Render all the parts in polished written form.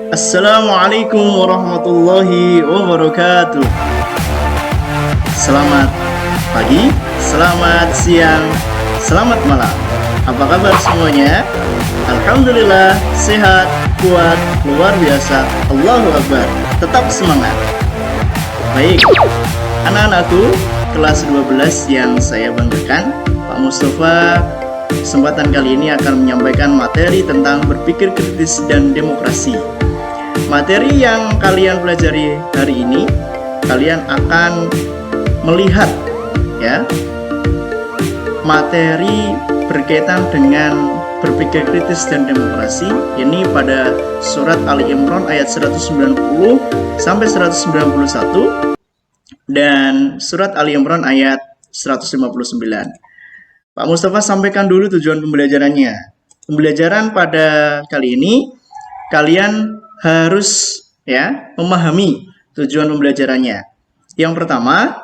Assalamualaikum warahmatullahi wabarakatuh. Selamat pagi, selamat siang, selamat malam. Apa kabar semuanya? Alhamdulillah, sehat, kuat, luar biasa. Allahu Akbar. Tetap semangat. Baik, anak-anakku kelas 12 yang saya banggakan, Pak Mustafa kesempatan kali ini akan menyampaikan materi tentang berpikir kritis dan demokrasi. Materi yang kalian pelajari hari ini, kalian akan melihat ya materi berkaitan dengan berpikir kritis dan demokrasi. Ini pada surat Ali Imran ayat 190 sampai 191 dan surat Ali Imran ayat 159. Pak Mustafa sampaikan dulu tujuan pembelajarannya. Pembelajaran pada kali ini kalian harus ya memahami tujuan pembelajarannya. Yang pertama,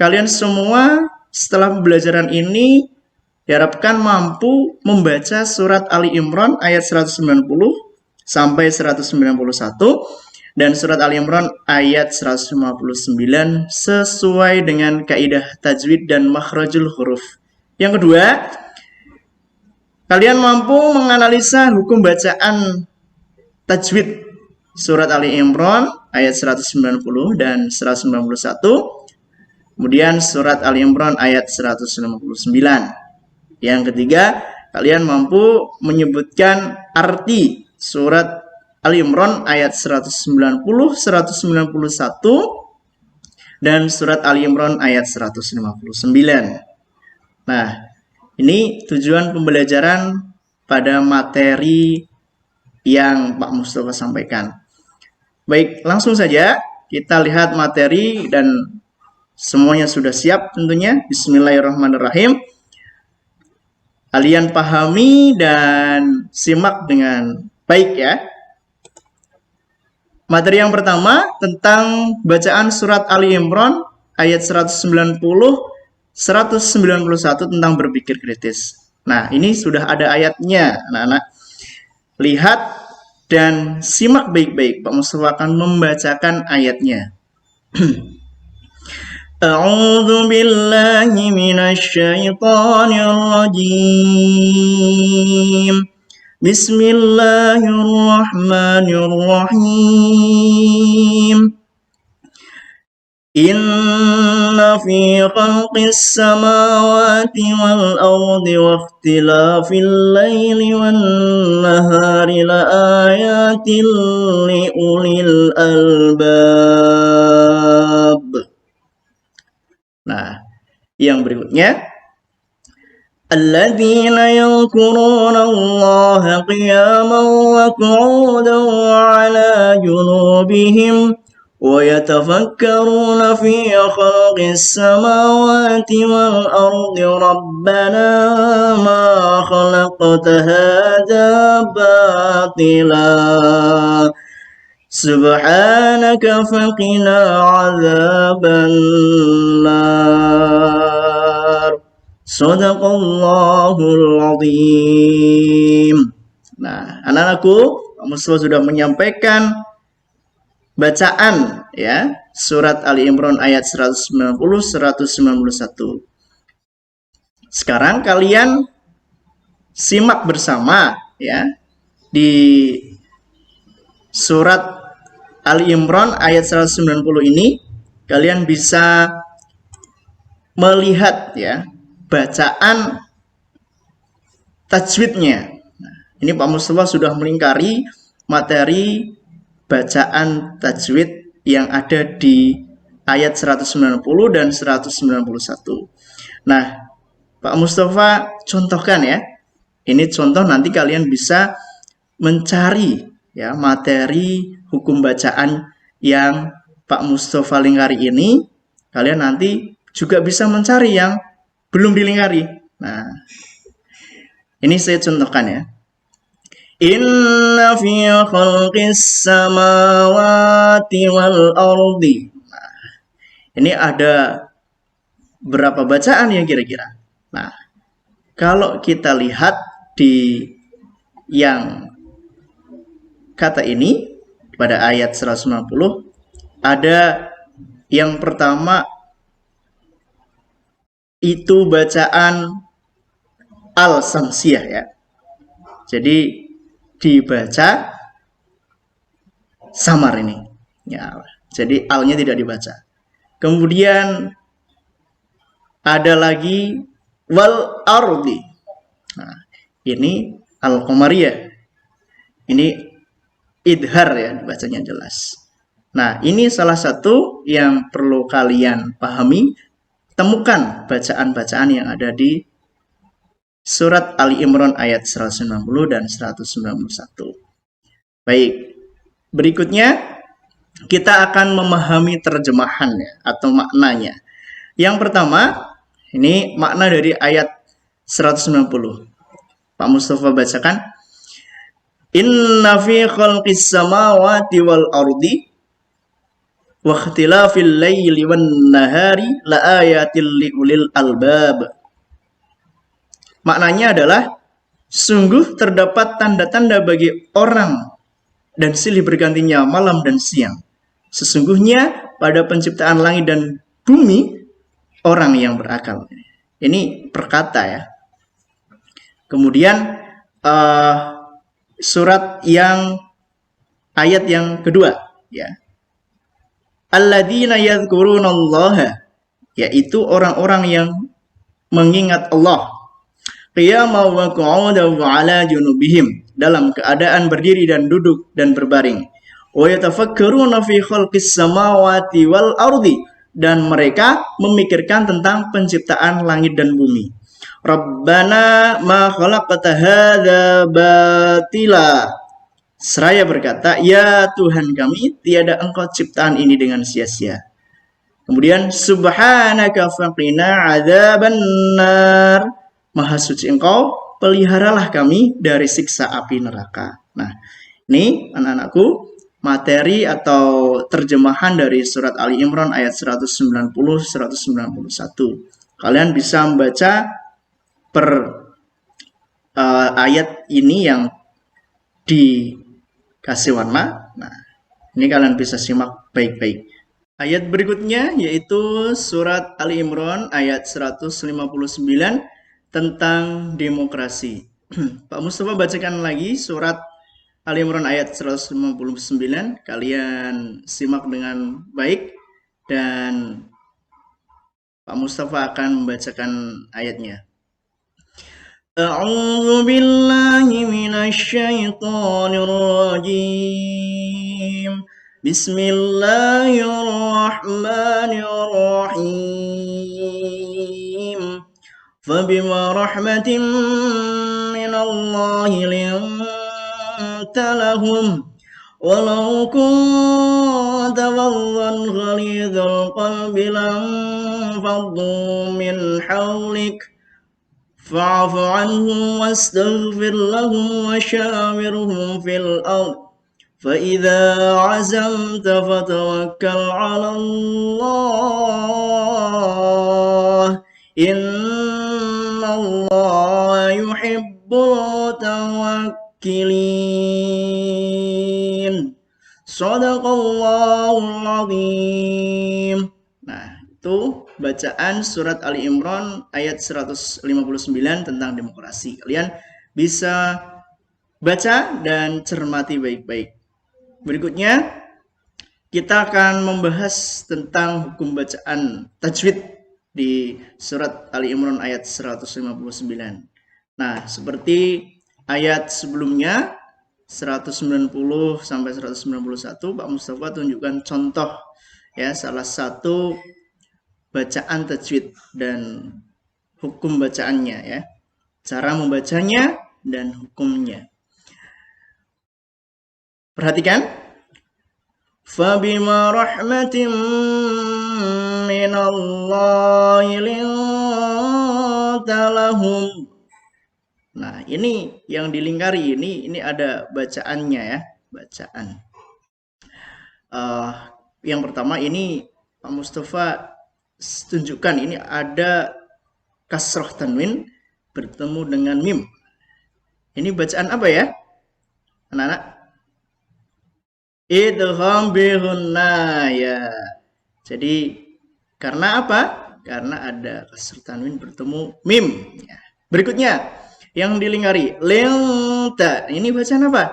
kalian semua setelah pembelajaran ini diharapkan mampu membaca surat Ali Imran ayat 190 sampai 191 dan surat Ali Imran ayat 159 sesuai dengan kaidah tajwid dan makhrajul huruf. Yang kedua, kalian mampu menganalisa hukum bacaan tajwid surat Ali Imran ayat 190 dan 191, kemudian surat Ali Imran ayat 159. Yang ketiga, kalian mampu menyebutkan arti surat Ali Imran ayat 190, 191 dan surat Ali Imran ayat 159. Nah, ini tujuan pembelajaran pada materi yang Pak Mustafa sampaikan. Baik, langsung saja kita lihat materi dan semuanya sudah siap tentunya. Bismillahirrahmanirrahim. Kalian pahami dan simak dengan baik ya. Materi yang pertama tentang bacaan surat Ali Imran ayat 190, 191 tentang berpikir kritis. Nah, ini sudah ada ayatnya, anak-anak. Lihat dan simak baik-baik. Pak Mustafa akan membacakan ayatnya. A'udzu billahi minasyaitonir rajim. Bismillahirrahmanirrahim. Inna fi khalqis samawati wal ardi wa ikhtilafil laili wan nahari la ayatin li ulil albab. Nah, yang berikutnya, alladzina yadhkuruna Allaha qiyaman wa qu'udan wa 'ala junubihim ويتفكرون في خلق السماوات والأرض ربنا ما خلقت هذا باطلا سبحانك فقنا عذاب النار صدق الله العظيم. Nah, anak-anakku, Pak Mustafa sudah menyampaikan bacaan ya surat Ali Imran ayat 190 191. Sekarang kalian simak bersama ya di surat Ali Imran ayat 190 ini kalian bisa melihat ya bacaan tajwidnya. Nah, ini Pak Mustafa sudah melingkari materi bacaan tajwid yang ada di ayat 190 dan 191. Nah, Pak Mustafa contohkan ya. Ini contoh, nanti kalian bisa mencari ya materi hukum bacaan yang Pak Mustafa lingkari ini. Kalian nanti juga bisa mencari yang belum dilingkari. Nah, ini saya contohkan ya. Inna fi khalqis samawati wal ardi. Nah, ini ada berapa bacaan ya kira-kira? Nah, kalau kita lihat di yang kata ini, pada ayat 190 ada yang pertama itu bacaan al-samsiyah ya. Jadi dibaca samar ini. Ya, jadi alnya tidak dibaca. Kemudian ada lagi wal ardi. Nah, ini al-qamariyah. Ini idhar ya, bacanya jelas. Nah, ini salah satu yang perlu kalian pahami. Temukan bacaan-bacaan yang ada di surat Ali Imran ayat 190 dan 191. Baik, berikutnya kita akan memahami terjemahannya atau maknanya. Yang pertama, ini makna dari ayat 190. Pak Mustafa bacakan. Inna fi khalqis samawati wal ardi wa ikhtilafil laili wan nahari la ayatil liulil albab. Maknanya adalah sungguh terdapat tanda-tanda bagi orang dan silih bergantinya malam dan siang. Sesungguhnya pada penciptaan langit dan bumi orang yang berakal. Ini perkata ya. Kemudian surat yang ayat yang kedua ya. Alladzina yadhkurunallaha, yaitu orang-orang yang mengingat Allah. Qiyaman wa qu'udan wa 'ala junubihim, dalam keadaan berdiri dan duduk dan berbaring. Wa yatafakkaruna fi khalqis samawati wal ardi, dan mereka memikirkan tentang penciptaan langit dan bumi. Rabbana ma khalaqta hadza batila. Seraya berkata, ya Tuhan kami, tiada engkau ciptaan ini dengan sia-sia. Kemudian, subhanaka faqina adzabannar. Maha suci engkau, peliharalah kami dari siksa api neraka. Nah, ini anak-anakku, materi atau terjemahan dari surat Ali Imran ayat 190-191. Kalian bisa membaca per ayat ini yang dikasih warna. Nah, ini kalian bisa simak baik-baik. Ayat berikutnya yaitu surat Ali Imran ayat 159 tentang demokrasi. Pak Mustafa bacakan lagi surat Ali Imran ayat 159. Kalian simak dengan baik dan Pak Mustafa akan membacakan ayatnya. A'udzu billahi minasy syaithanir rajim. Bismillahirrahmanirrahim. Fabima rahmatin minallahi linta lahum walau kunta faddan ghalidhal qalbi lanfaddu min hawlik فاعف عنهم واستغفر لهم وشاورهم في الأرض فإذا عزمت فتوكل على الله إن الله يحب المتوكلين صدق الله العظيم. Nah, itu bacaan surat Ali Imran ayat 159 tentang demokrasi. Kalian bisa baca dan cermati baik-baik. Berikutnya kita akan membahas tentang hukum bacaan tajwid di surat Ali Imran ayat 159. Nah, seperti ayat sebelumnya 190 sampai 191, Pak Mustafa tunjukkan contoh ya, salah satu bacaan tajwid dan hukum bacaannya ya. Cara membacanya dan hukumnya. Perhatikan. Fabima rahmatin minallahi linta lahum. Nah, ini yang dilingkari ini ada bacaannya ya, bacaan. Yang pertama ini Pak Mustafa tunjukkan ini ada kasroh tanwin bertemu dengan mim. Ini bacaan apa ya, anak-anak? idgham bihunna ya. Jadi karena apa? Karena ada kasr tanwin bertemu mim ya. Berikutnya yang dilingkari lenta. Ini bacaan apa?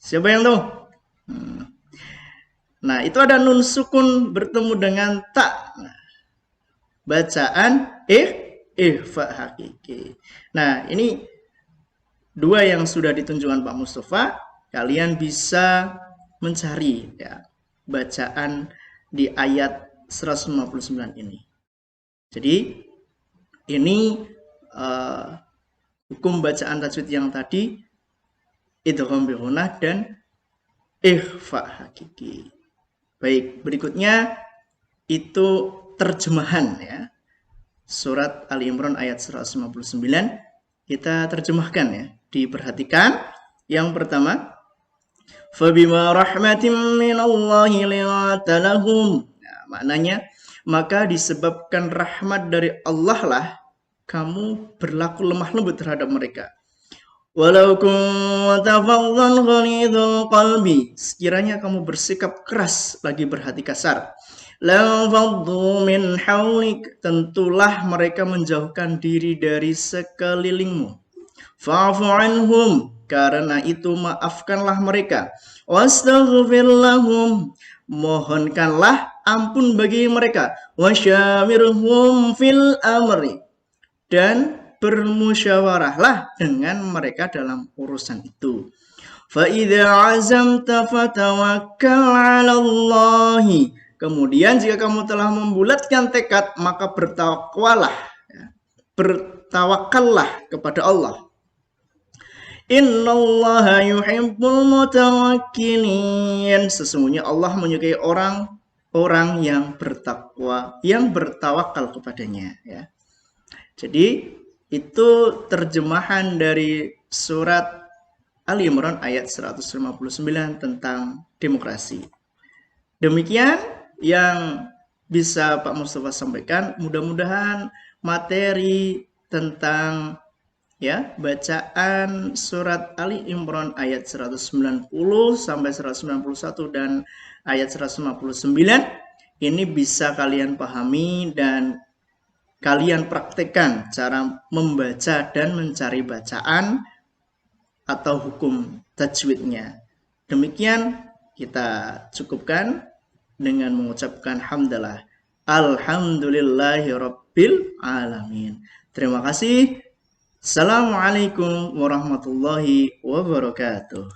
Siapa yang tahu? Nah, itu ada nun sukun bertemu dengan ta. Nah, bacaan ikhfa hakiki. Nah, ini dua yang sudah ditunjukkan Pak Mustafa. Kalian bisa mencari ya bacaan di ayat 159 ini. Jadi ini hukum bacaan tajwid yang tadi idgham bihunah dan ikhfa hakiki. Baik, berikutnya itu terjemahan ya. Surat Ali Imran ayat 159 kita terjemahkan ya. Diperhatikan yang pertama, fabima rahmatin minallahi linta lahum. Nah, maknanya maka disebabkan rahmat dari Allah lah kamu berlaku lemah lembut terhadap mereka. Walau kunta faddan ghalidhal qalbi, sekiranya kamu bersikap keras lagi berhati kasar, la faddu min hawlik, tentulah mereka menjauhkan diri dari sekelilingmu. Fa'fu anhum, karena itu maafkanlah mereka. Wastaghfir lahum, mohonkanlah ampun bagi mereka. Wasyawirhum fil amri, dan bermusyawarahlah dengan mereka dalam urusan itu. Fa idza azamta fatawakkal 'alallahi. Kemudian jika kamu telah membulatkan tekad, maka bertawakkallah ya. Bertawakallah kepada Allah. Innallaha yuhibbul mutawakkilin. Sesungguhnya Allah menyukai orang-orang yang bertakwa, yang bertawakal kepadanya ya. Jadi itu terjemahan dari surat Ali Imran ayat 159 tentang demokrasi. Demikian yang bisa Pak Mustafa sampaikan. Mudah-mudahan materi tentang ya bacaan surat Ali Imran ayat 190 sampai 191 dan ayat 159 ini bisa kalian pahami dan kalian praktekkan cara membaca dan mencari bacaan atau hukum tajwidnya. Demikian kita cukupkan dengan mengucapkan hamdalah. Alhamdulillahirabbil alamin. Terima kasih. Assalamualaikum warahmatullahi wabarakatuh.